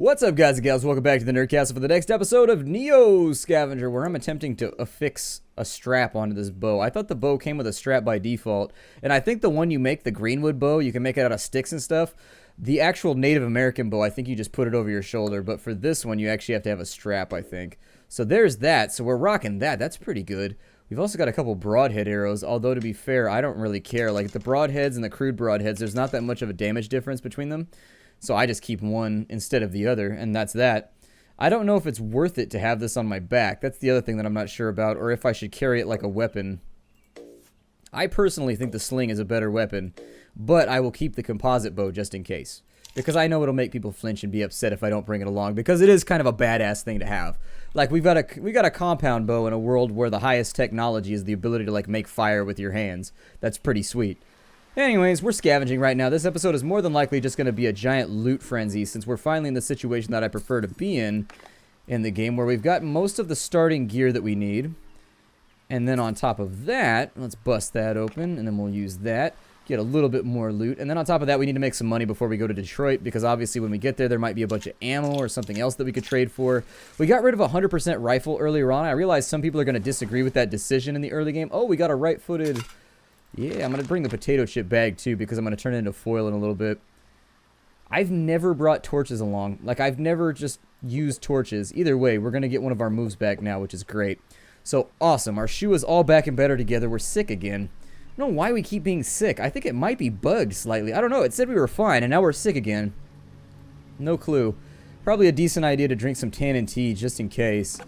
What's up, guys and gals? Welcome back to the Nerdcast for the next episode of Neo Scavenger, where I'm attempting to affix a strap onto this bow. I thought the bow came with a strap by default, and I think the one you make, the Greenwood bow, you can make it out of sticks and stuff. The actual Native American bow, I think you just put it over your shoulder, but for this one, you actually have to have a strap, I think. So there's that. So we're rocking that. That's pretty good. We've also got a couple broadhead arrows, although to be fair, I don't really care. Like the broadheads and the crude broadheads, there's not that much of a damage difference between them. So I just keep one instead of the other, and that's that. I don't know if it's worth it to have this on my back. That's the other thing that I'm not sure about, or if I should carry it like a weapon. I personally think the sling is a better weapon, but I will keep the composite bow just in case. Because I know it'll make people flinch and be upset if I don't bring it along, because it is kind of a badass thing to have. Like, we got a compound bow in a world where the highest technology is the ability to, like, make fire with your hands. That's pretty sweet. Anyways, we're scavenging right now. This episode is more than likely just going to be a giant loot frenzy, since we're finally in the situation that I prefer to be in the game, where we've got most of the starting gear that we need. And then on top of that, let's bust that open, and then we'll use that. Get a little bit more loot. And then on top of that, we need to make some money before we go to Detroit, because obviously when we get there, there might be a bunch of ammo or something else that we could trade for. We got rid of a 100% rifle earlier on. I realize some people are going to disagree with that decision in the early game. Oh, we got a right-footed... Yeah, I'm going to bring the potato chip bag, too, because I'm going to turn it into foil in a little bit. I've never brought torches along. Like, I've never just used torches. Either way, we're going to get one of our moves back now, which is great. So, awesome. Our shoe is all back and better together. We're sick again. I don't know why we keep being sick. I think it might be bugged slightly. I don't know. It said we were fine, and now we're sick again. No clue. Probably a decent idea to drink some tannin tea, just in case.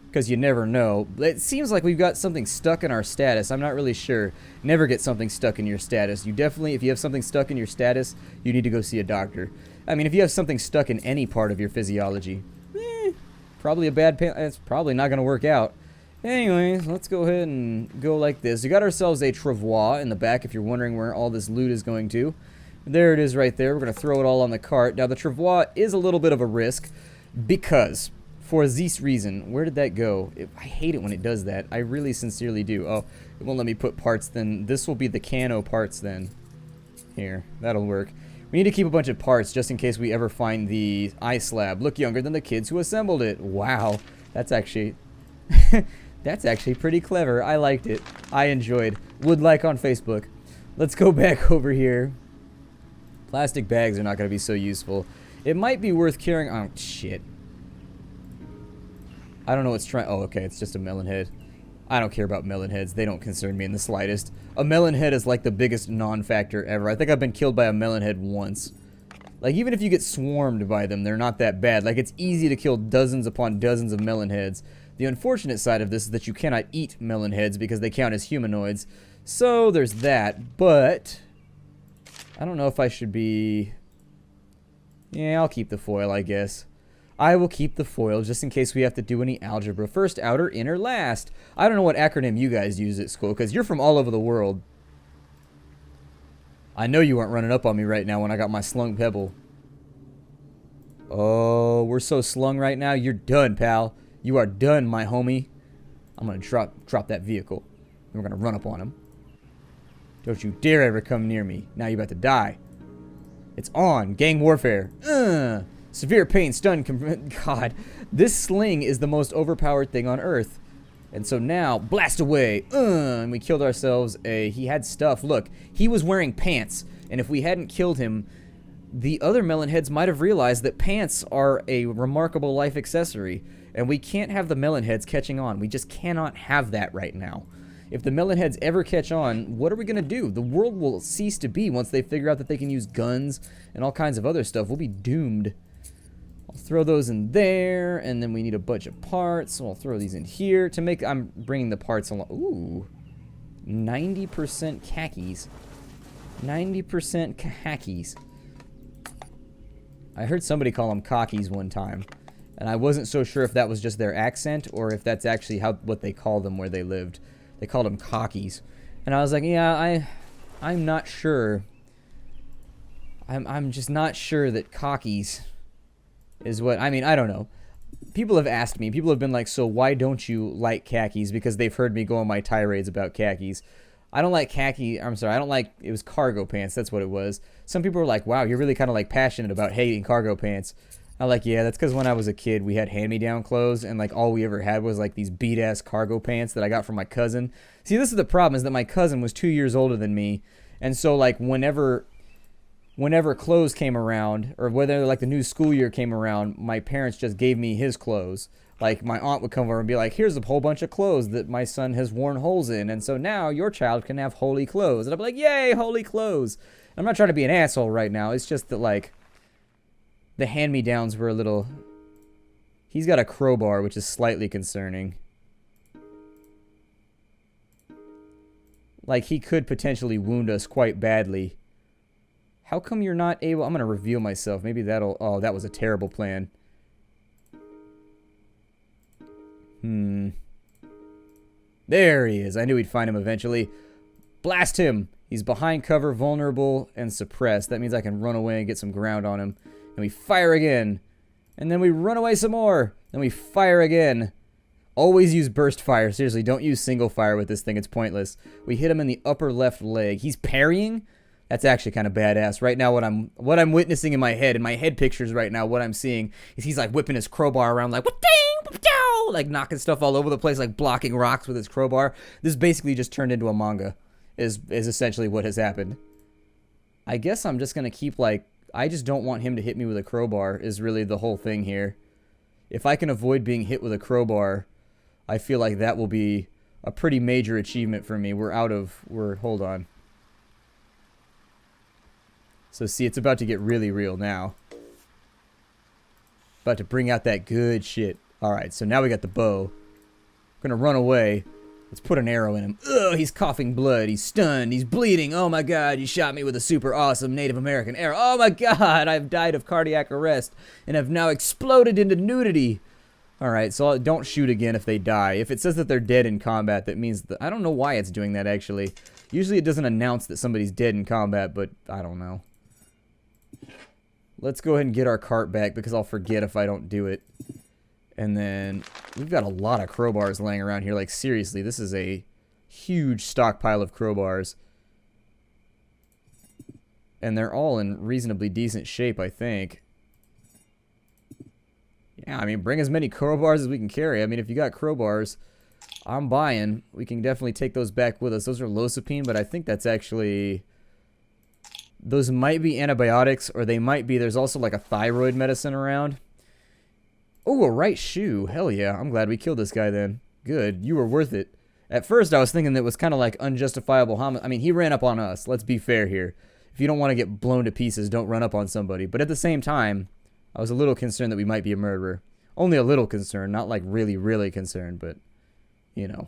Because you never know. It seems like we've got something stuck in our status. I'm not really sure. Never get something stuck in your status. You definitely, if you have something stuck in your status, you need to go see a doctor. I mean, if you have something stuck in any part of your physiology, probably a bad it's probably not going to work out. Anyways, let's go ahead and go like this. We got ourselves a travois in the back, if you're wondering where all this loot is going to. There it is right there. We're going to throw it all on the cart. Now, the travois is a little bit of a risk because... for this reason, where did that go? I hate it when it does that. I really sincerely do. Oh, it won't let me put parts then. This will be the cano parts then. Here, that'll work. We need to keep a bunch of parts just in case we ever find the ice slab. Look younger than the kids who assembled it. Wow, that's actually... that's actually pretty clever. I liked it. I enjoyed. Would like on Facebook. Let's go back over here. Plastic bags are not going to be so useful. It might be worth carrying... Oh, shit. I don't know what's trying... Oh, okay, it's just a melon head. I don't care about melon heads. They don't concern me in the slightest. A melon head is like the biggest non-factor ever. I think I've been killed by a melon head once. Like, even if you get swarmed by them, they're not that bad. Like, it's easy to kill dozens upon dozens of melon heads. The unfortunate side of this is that you cannot eat melon heads because they count as humanoids. So, there's that. But... I don't know if I should be... Yeah, I'll keep the foil, I guess. I will keep the foil just in case we have to do any algebra. First, outer, inner, last. I don't know what acronym you guys use at school, because you're from all over the world. I know you aren't running up on me right now when I got my slung pebble. Oh, we're so slung right now. You're done, pal. You are done, my homie. I'm going to drop that vehicle. And we're going to run up on him. Don't you dare ever come near me. Now you're about to die. It's on. Gang warfare. Severe pain, stun, God, this sling is the most overpowered thing on Earth. And so now, blast away, and we killed ourselves he had stuff. Look, he was wearing pants, and if we hadn't killed him, the other melon heads might have realized that pants are a remarkable life accessory, and we can't have the melon heads catching on. We just cannot have that right now. If the melon heads ever catch on, what are we going to do? The world will cease to be once they figure out that they can use guns and all kinds of other stuff. We'll be doomed. I'll throw those in there, and then we need a bunch of parts, so I'll throw these in here to make... I'm bringing the parts along. Ooh, 90% khakis. 90% khakis. I heard somebody call them cockies one time, and I wasn't so sure if that was just their accent or if that's actually what they call them where they lived. They called them cockies, and I was like, yeah, I'm not sure. I'm just not sure that cockies is what... I mean, I don't know. People have asked me. People have been like, so why don't you like khakis? Because they've heard me go on my tirades about khakis. I don't like khaki... I'm sorry, I don't like... It was cargo pants. That's what it was. Some people were like, wow, you're really kind of like passionate about hating cargo pants. I like, yeah, that's because when I was a kid, we had hand-me-down clothes, and like all we ever had was like these beat-ass cargo pants that I got from my cousin. See, this is the problem, is that my cousin was 2 years older than me, and so like whenever clothes came around, or whether like the new school year came around, my parents just gave me his clothes. Like my aunt would come over and be like, here's a whole bunch of clothes that my son has worn holes in, and so now your child can have holy clothes. And I'd be like, yay, holy clothes. I'm not trying to be an asshole right now, it's just that like the hand-me-downs were a little... He's got a crowbar, which is slightly concerning. Like, he could potentially wound us quite badly. How come you're not able... I'm going to reveal myself. Maybe that'll... Oh, that was a terrible plan. There he is. I knew we'd find him eventually. Blast him! He's behind cover, vulnerable, and suppressed. That means I can run away and get some ground on him. And we fire again. And then we run away some more. Then we fire again. Always use burst fire. Seriously, don't use single fire with this thing. It's pointless. We hit him in the upper left leg. He's parrying? That's actually kind of badass. Right now, what I'm witnessing in my head pictures right now, what I'm seeing is he's like whipping his crowbar around like, like knocking stuff all over the place, like blocking rocks with his crowbar. This basically just turned into a manga, is essentially what has happened. I guess I'm just going to keep like, I just don't want him to hit me with a crowbar is really the whole thing here. If I can avoid being hit with a crowbar, I feel like that will be a pretty major achievement for me. Hold on. So see, it's about to get really real now. About to bring out that good shit. Alright, so now we got the bow. We're gonna run away. Let's put an arrow in him. Ugh, he's coughing blood. He's stunned. He's bleeding. Oh my god, you shot me with a super awesome Native American arrow. Oh my god, I've died of cardiac arrest and have now exploded into nudity. Alright, so don't shoot again if they die. If it says that they're dead in combat, that means that... I don't know why it's doing that, actually. Usually it doesn't announce that somebody's dead in combat, but I don't know. Let's go ahead and get our cart back because I'll forget if I don't do it. And then we've got a lot of crowbars laying around here. Like, seriously, this is a huge stockpile of crowbars. And they're all in reasonably decent shape, I think. Yeah, I mean, bring as many crowbars as we can carry. I mean, if you got crowbars, I'm buying. We can definitely take those back with us. Those are losapine, but I think that's actually... Those might be antibiotics, or they might be... There's also, like, a thyroid medicine around. Oh, a right shoe. Hell yeah. I'm glad we killed this guy then. Good. You were worth it. At first, I was thinking that it was kind of like unjustifiable homicide. I mean, he ran up on us. Let's be fair here. If you don't want to get blown to pieces, don't run up on somebody. But at the same time, I was a little concerned that we might be a murderer. Only a little concerned. Not like really, really concerned, but, you know.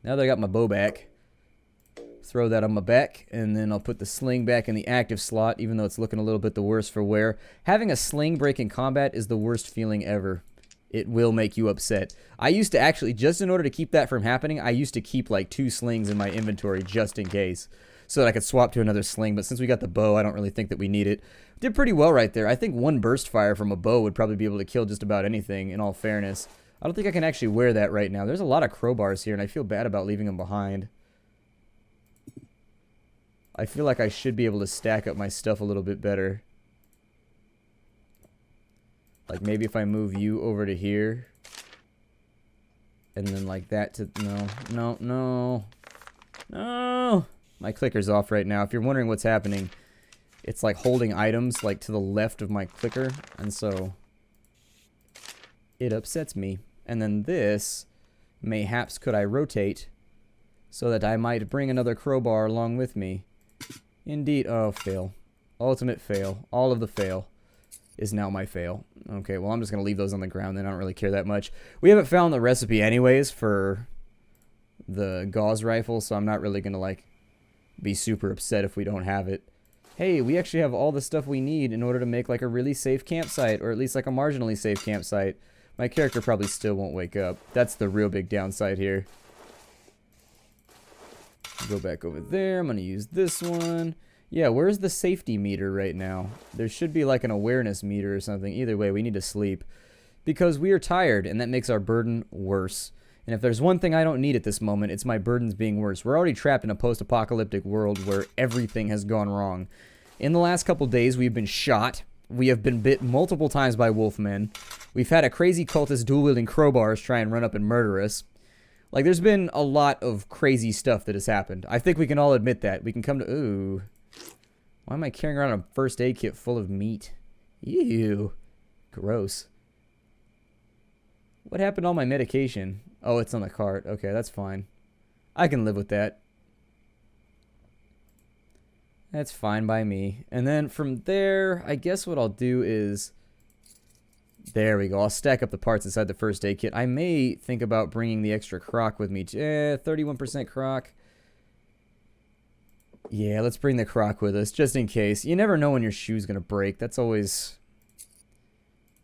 Now that I got my bow back, throw that on my back, and then I'll put the sling back in the active slot, even though it's looking a little bit the worse for wear. Having a sling break in combat is the worst feeling ever. It will make you upset. I used to actually, just in order to keep that from happening, I used to keep like 2 slings in my inventory just in case, so that I could swap to another sling. But since we got the bow, I don't really think that we need it. Did pretty well right there. I think 1 burst fire from a bow would probably be able to kill just about anything, in all fairness. I don't think I can actually wear that right now. There's a lot of crowbars here, and I feel bad about leaving them behind. I feel like I should be able to stack up my stuff a little bit better. Like maybe if I move you over to here. And then like that to... No. My clicker's off right now. If you're wondering what's happening, it's like holding items like to the left of my clicker. And so it upsets me. And then this, mayhaps could I rotate so that I might bring another crowbar along with me. Indeed. Oh, fail. Ultimate fail. All of the fail is now my fail. Okay, well, I'm just going to leave those on the ground then. I don't really care that much. We haven't found the recipe anyways for the gauze rifle, so I'm not really going to, like, be super upset if we don't have it. Hey, we actually have all the stuff we need in order to make, like, a really safe campsite, or at least, like, a marginally safe campsite. My character probably still won't wake up. That's the real big downside here. Go back over there. I'm going to use this one. Yeah, where's the safety meter right now? There should be like an awareness meter or something. Either way, we need to sleep. Because we are tired, and that makes our burden worse. And if there's one thing I don't need at this moment, it's my burdens being worse. We're already trapped in a post-apocalyptic world where everything has gone wrong. In the last couple days, we've been shot We have been bit multiple times by wolfmen. We've had a crazy cultist dual-wielding crowbars try and run up and murder us. Like, there's been a lot of crazy stuff that has happened. I think we can all admit that. We can come to... Ooh. Why am I carrying around a first aid kit full of meat? Ew. Gross. What happened to all my medication? Oh, it's on the cart. Okay, that's fine. I can live with that. That's fine by me. And then from there, I guess what I'll do is... There we go. I'll stack up the parts inside the first aid kit. I may think about bringing the extra crock with me. 31% crock. Yeah, let's bring the crock with us, just in case. You never know when your shoe's going to break. That's always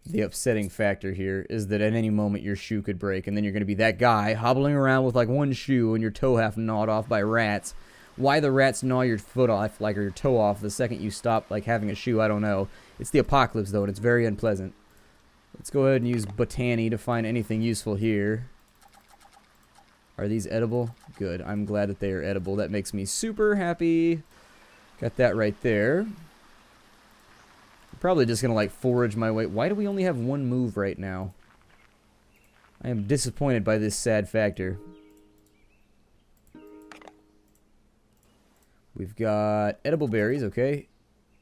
the upsetting factor here, is that at any moment your shoe could break, and then you're going to be that guy hobbling around with like one shoe and your toe half gnawed off by rats. Why the rats gnaw your foot off, like, or your toe off the second you stop, like, having a shoe, I don't know. It's the apocalypse, though, and it's very unpleasant. Let's go ahead and use botany to find anything useful here. Are these edible? Good. I'm glad that they are edible. That makes me super happy. Got that right there. I'm probably just going to, like, forage my way. Why do we only have one move right now? I am disappointed by this sad factor. We've got edible berries, okay.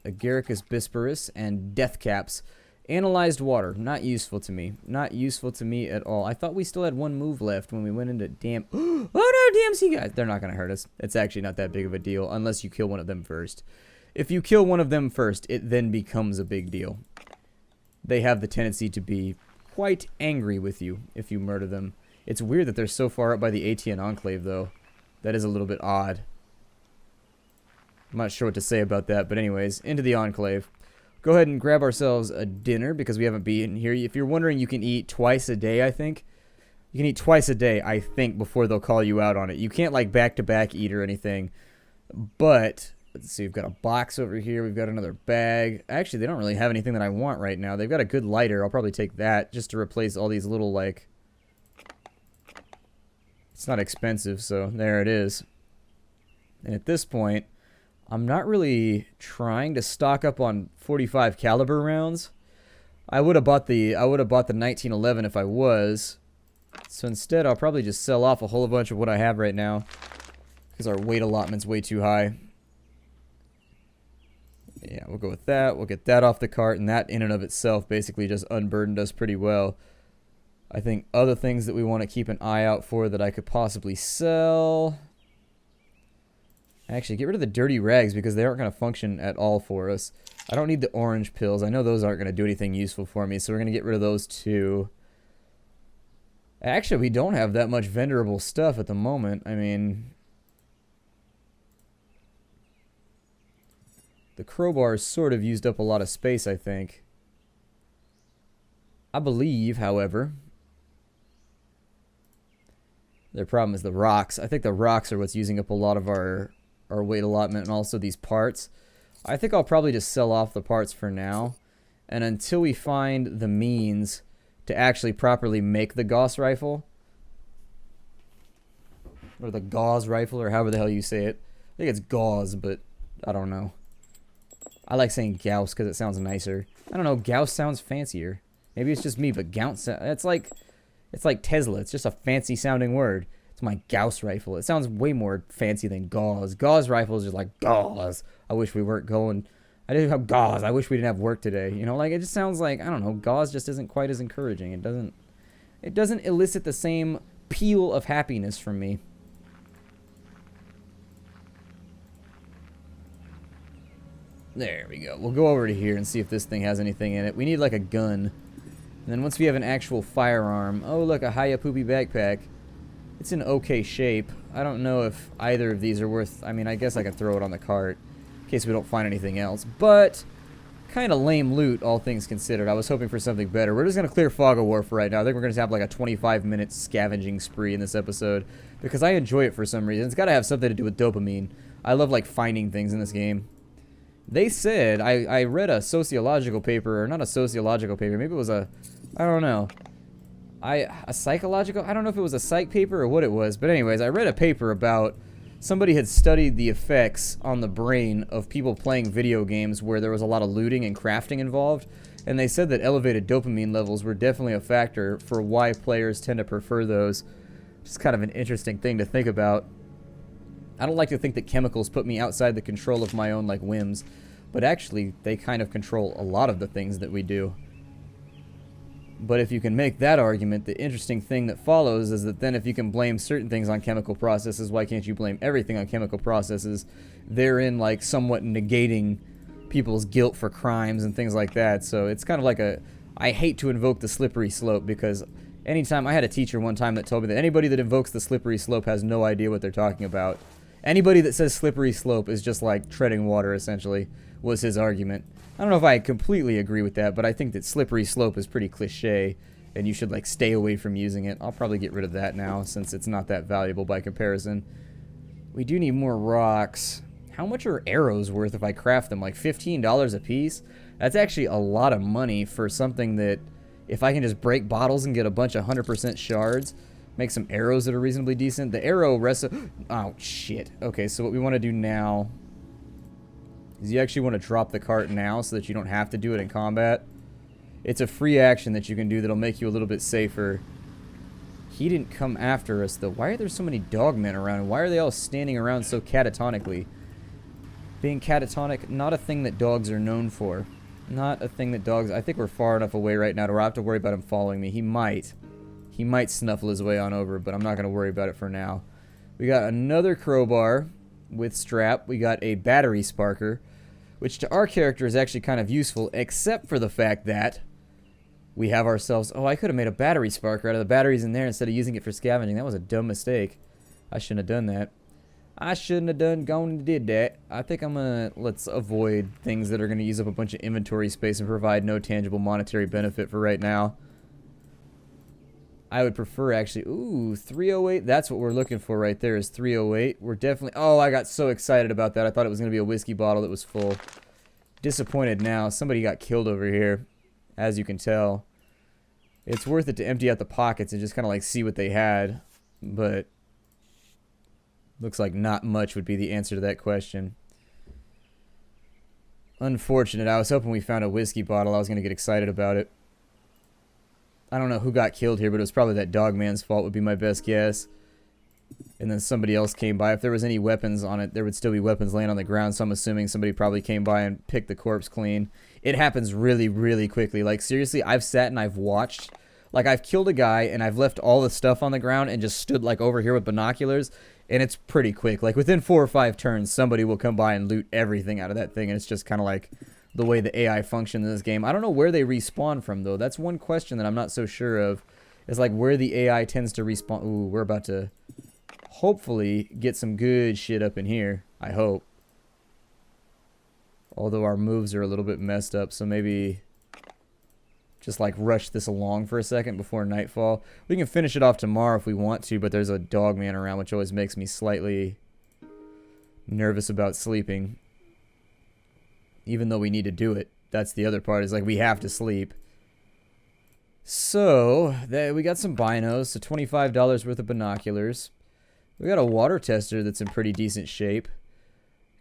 Agaricus bisporus and death caps. Analyzed water, not useful to me. Not useful to me at all. I thought we still had one move left when we went into damn... Oh no, DMC guys! They're not going to hurt us. It's actually not that big of a deal unless you kill one of them first. If you kill one of them first, it then becomes a big deal. They have the tendency to be quite angry with you if you murder them. It's weird that they're so far up by the ATN Enclave, though. That is a little bit odd. I'm not sure what to say about that, but anyways, into the Enclave. Go ahead and grab ourselves a dinner because we haven't been here. If you're wondering, you can eat twice a day, I think. You can eat twice a day, I think, before they'll call you out on it. You can't, like, back-to-back eat or anything. But, let's see, we've got a box over here. We've got another bag. Actually, they don't really have anything that I want right now. They've got a good lighter. I'll probably take that just to replace all these little, like... It's not expensive, so there it is. And at this point... I'm not really trying to stock up on 45 caliber rounds. I would have bought the 1911 if I was. So instead, I'll probably just sell off a whole bunch of what I have right now because our weight allotment's way too high. Yeah, we'll go with that. We'll get that off the cart, and that in and of itself basically just unburdened us pretty well. I think other things that we want to keep an eye out for that I could possibly sell... Actually, get rid of the dirty rags because they aren't going to function at all for us. I don't need the orange pills. I know those aren't going to do anything useful for me, so we're going to get rid of those too. Actually, we don't have that much vendorable stuff at the moment. I mean... The crowbars sort of used up a lot of space, I think. I believe, however... Their problem is the rocks. I think the rocks are what's using up a lot of our weight allotment and also these parts. I think I'll probably just sell off the parts for now. And until we find the means to actually properly make the Gauss rifle. Or the Gauss rifle, or however the hell you say it. I think it's Gauss, but I don't know. I like saying Gauss because it sounds nicer. I don't know, Gauss sounds fancier. Maybe it's just me, but Gauss, it's like Tesla. It's just a fancy sounding word. It's my Gauss rifle. It sounds way more fancy than Gauss. Gauss rifle is just like Gauss. I wish we weren't going. I didn't have Gauss. I wish we didn't have work today. You know, like it just sounds like, I don't know, Gauss just isn't quite as encouraging. It doesn't elicit the same peal of happiness from me. There we go. We'll go over to here and see if this thing has anything in it. We need like a gun. And then once we have an actual firearm... Oh, look, a Hayapupi backpack. It's in okay shape. I don't know if either of these are worth... I mean, I guess I could throw it on the cart in case we don't find anything else. But, kind of lame loot, all things considered. I was hoping for something better. We're just going to clear Fog of War for right now. I think we're going to have like a 25-minute scavenging spree in this episode because I enjoy it for some reason. It's got to have something to do with dopamine. I love, like, finding things in this game. They said, I read a sociological paper, or not a sociological paper, maybe it was a, I don't know, a psychological, I don't know if it was a psych paper or what it was, but anyways, I read a paper about somebody had studied the effects on the brain of people playing video games where there was a lot of looting and crafting involved, and they said that elevated dopamine levels were definitely a factor for why players tend to prefer those. It's kind of an interesting thing to think about. I don't like to think that chemicals put me outside the control of my own, like, whims, but actually they kind of control a lot of the things that we do. But if you can make that argument, the interesting thing that follows is that then if you can blame certain things on chemical processes, why can't you blame everything on chemical processes? Therein, like, somewhat negating people's guilt for crimes and things like that. So it's kind of like a... I hate to invoke the slippery slope, because anytime... I had a teacher one time that told me that anybody that invokes the slippery slope has no idea what they're talking about. Anybody that says slippery slope is just like treading water, essentially, was his argument. I don't know if I completely agree with that, but I think that slippery slope is pretty cliche, and you should, like, stay away from using it. I'll probably get rid of that now, since it's not that valuable by comparison. We do need more rocks. How much are arrows worth if I craft them? Like $15 a piece? That's actually a lot of money for something that, if I can just break bottles and get a bunch of 100% shards, make some arrows that are reasonably decent. The arrow oh, shit. Okay, so what we want to do now is you actually want to drop the cart now so that you don't have to do it in combat. It's a free action that you can do that'll make you a little bit safer. He didn't come after us, though. Why are there so many dogmen around? And why are they all standing around so catatonically? Being catatonic, not a thing that dogs are known for. Not a thing that dogs... I think we're far enough away right now to where I have to worry about him following me. He might. He might snuffle his way on over, but I'm not going to worry about it for now. We got another crowbar with strap. We got a battery sparker, which to our character is actually kind of useful, except for the fact that we have ourselves... Oh, I could have made a battery sparker out of the batteries in there instead of using it for scavenging. That was a dumb mistake. I shouldn't have done that. I shouldn't have gone and did that. I think I'm going to... Let's avoid things that are going to use up a bunch of inventory space and provide no tangible monetary benefit for right now. I would prefer, actually... Ooh, 308. That's what we're looking for right there, is 308. We're definitely... Oh, I got so excited about that. I thought it was going to be a whiskey bottle that was full. Disappointed now. Somebody got killed over here, as you can tell. It's worth it to empty out the pockets and just kind of, like, see what they had. But... looks like not much would be the answer to that question. Unfortunate. I was hoping we found a whiskey bottle. I was going to get excited about it. I don't know who got killed here, but it was probably that dogman's fault would be my best guess. And then somebody else came by. If there was any weapons on it, there would still be weapons laying on the ground, so I'm assuming somebody probably came by and picked the corpse clean. It happens really, really quickly. Like, seriously, I've sat and I've watched. Like, I've killed a guy, and I've left all the stuff on the ground and just stood, like, over here with binoculars, and it's pretty quick. Like, within 4 or 5 turns, somebody will come by and loot everything out of that thing, and it's just kind of like the way the AI functions in this game. I don't know where they respawn from, though. That's one question that I'm not so sure of, is, like, where the AI tends to respawn. Ooh, we're about to hopefully get some good shit up in here. I hope. Although our moves are a little bit messed up, so maybe... just, like, rush this along for a second before nightfall. We can finish it off tomorrow if we want to, but there's a dogman around, which always makes me slightly nervous about sleeping. Even though we need to do it. That's the other part, is, like, we have to sleep. So, we got some binos, so $25 worth of binoculars. We got a water tester that's in pretty decent shape.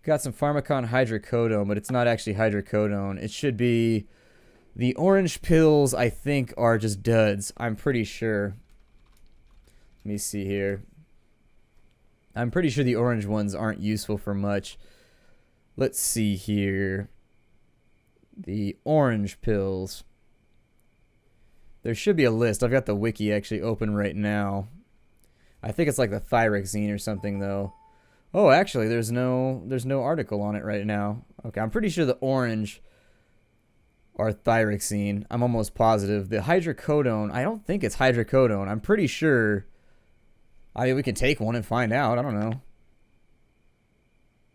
Got some Pharmacon hydrocodone, but it's not actually hydrocodone. It should be... The orange pills, I think, are just duds. I'm pretty sure. Let me see here. I'm pretty sure the orange ones aren't useful for much. Let's see here. The orange pills. There should be a list. I've got the wiki actually open right now. I think it's like the Thyroxine or something, though. Oh, actually, there's no article on it right now. Okay, I'm pretty sure the orange... or Thyroxine. I'm almost positive. The hydrocodone, I don't think it's hydrocodone. I'm pretty sure. I mean, we can take one and find out. I don't know.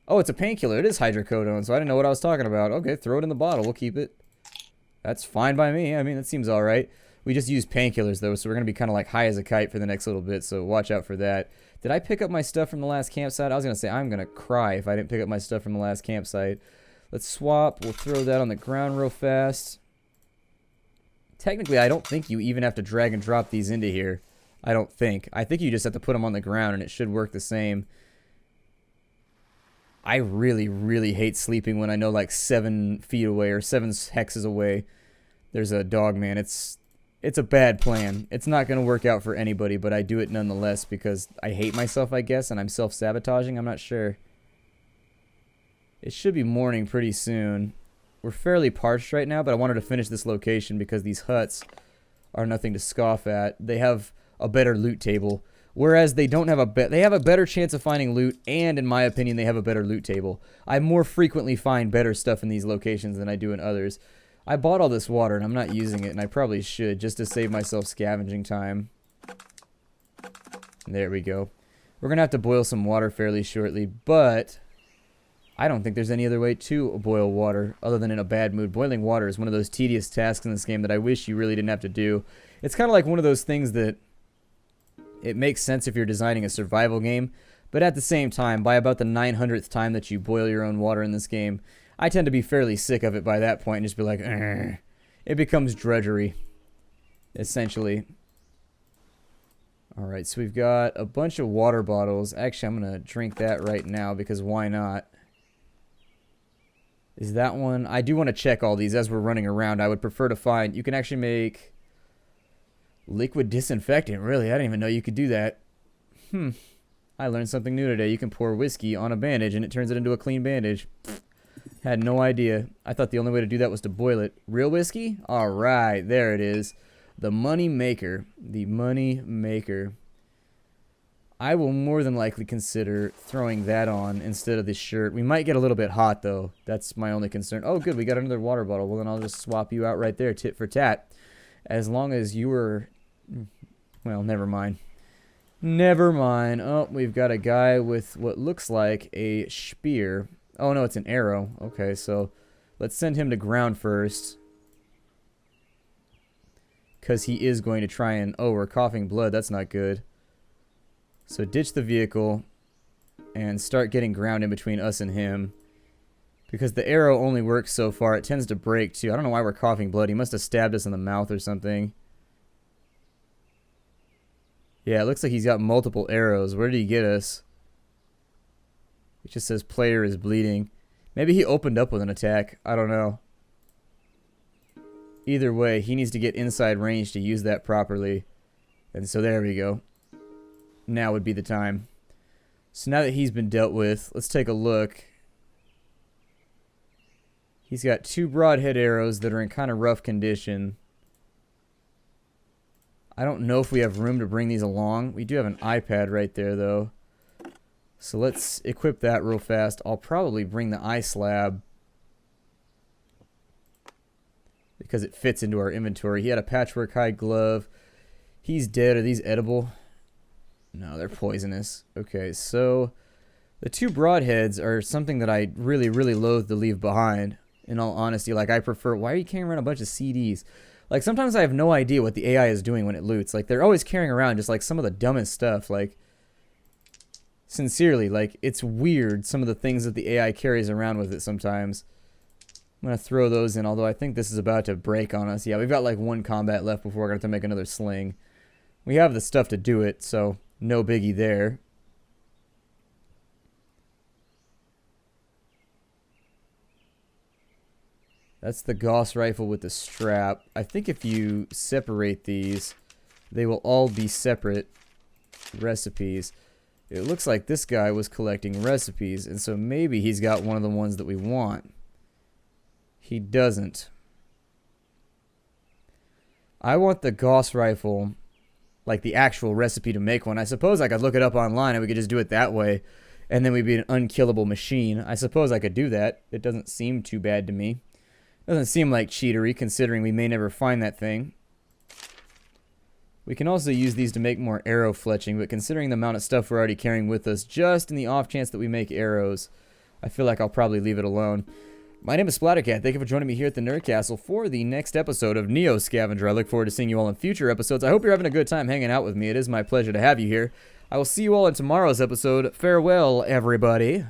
Oh, it's a painkiller. It is hydrocodone, so I didn't know what I was talking about. Okay, throw it in the bottle. We'll keep it. That's fine by me. I mean, that seems all right. We just use painkillers, though, so we're going to be kind of like high as a kite for the next little bit, so watch out for that. Did I pick up my stuff from the last campsite? I was going to say, I'm going to cry if I didn't pick up my stuff from the last campsite. Let's swap. We'll throw that on the ground real fast. Technically, I don't think you even have to drag and drop these into here. I don't think. I think you just have to put them on the ground, and it should work the same. I really, really hate sleeping when I know like 7 feet away or 7 hexes away there's a dog man. It's a bad plan. It's not going to work out for anybody, but I do it nonetheless because I hate myself, I guess, and I'm self-sabotaging. I'm not sure. It should be morning pretty soon. We're fairly parched right now, but I wanted to finish this location because these huts are nothing to scoff at. They have a better loot table, whereas they don't have they have a better chance of finding loot, and in my opinion, they have a better loot table. I more frequently find better stuff in these locations than I do in others. I bought all this water, and I'm not using it, and I probably should, just to save myself scavenging time. There we go. We're going to have to boil some water fairly shortly, but I don't think there's any other way to boil water other than in a bad mood. Boiling water is one of those tedious tasks in this game that I wish you really didn't have to do. It's kind of like one of those things that it makes sense if you're designing a survival game, but at the same time, by about the 900th time that you boil your own water in this game, I tend to be fairly sick of it by that point and just be like, "Ugh." It becomes drudgery, essentially. Alright, so we've got a bunch of water bottles. Actually, I'm going to drink that right now because why not? Is that one? I do want to check all these as we're running around. I would prefer to find... You can actually make liquid disinfectant. Really? I didn't even know you could do that. I learned something new today. You can pour whiskey on a bandage and it turns it into a clean bandage. Had no idea. I thought the only way to do that was to boil it. Real whiskey? Alright, there it is. The money maker. The money maker. I will more than likely consider throwing that on instead of this shirt. We might get a little bit hot, though. That's my only concern. Oh, good. We got another water bottle. Well, then I'll just swap you out right there, tit for tat. As long as you were... Well, never mind. Never mind. Oh, we've got a guy with what looks like a spear. Oh, no, it's an arrow. Okay, so let's send him to ground first. Because he is going to try and... Oh, we're coughing blood. That's not good. So ditch the vehicle and start getting ground in between us and him. Because the arrow only works so far. It tends to break, too. I don't know why we're coughing blood. He must have stabbed us in the mouth or something. Yeah, it looks like he's got multiple arrows. Where did he get us? It just says player is bleeding. Maybe he opened up with an attack. I don't know. Either way, he needs to get inside range to use that properly. And so there we go. Now would be the time. So now that he's been dealt with, let's take a look. He's got 2 broadhead arrows that are in kind of rough condition. I don't know if we have room to bring these along. We do have an iPad right there, though. So let's equip that real fast. I'll probably bring the eye slab because it fits into our inventory. He had a patchwork hide glove. He's dead. Are these edible? No, they're poisonous. Okay, so the 2 broadheads are something that I really, really loathe to leave behind. In all honesty, like I prefer... Why are you carrying around a bunch of CDs? Like sometimes I have no idea what the AI is doing when it loots. Like they're always carrying around just like some of the dumbest stuff. Like sincerely, like it's weird some of the things that the AI carries around with it sometimes. I'm going to throw those in, although I think this is about to break on us. Yeah, we've got like 1 combat left before we're going to have to make another sling. We have the stuff to do it, so no biggie there. That's the Gauss rifle with the strap. I think if you separate these, they will all be separate recipes. It looks like this guy was collecting recipes, and so maybe he's got one of the ones that we want. He doesn't. I want the Gauss rifle, like the actual recipe to make one. I suppose I could look it up online and we could just do it that way, and then we'd be an unkillable machine. I suppose I could do that. It doesn't seem too bad to me. Doesn't seem like cheatery, considering we may never find that thing. We can also use these to make more arrow fletching, but considering the amount of stuff we're already carrying with us, just in the off chance that we make arrows, I feel like I'll probably leave it alone. My name is Splattercat. Thank you for joining me here at the Nerd Castle for the next episode of Neo Scavenger. I look forward to seeing you all in future episodes. I hope you're having a good time hanging out with me. It is my pleasure to have you here. I will see you all in tomorrow's episode. Farewell, everybody.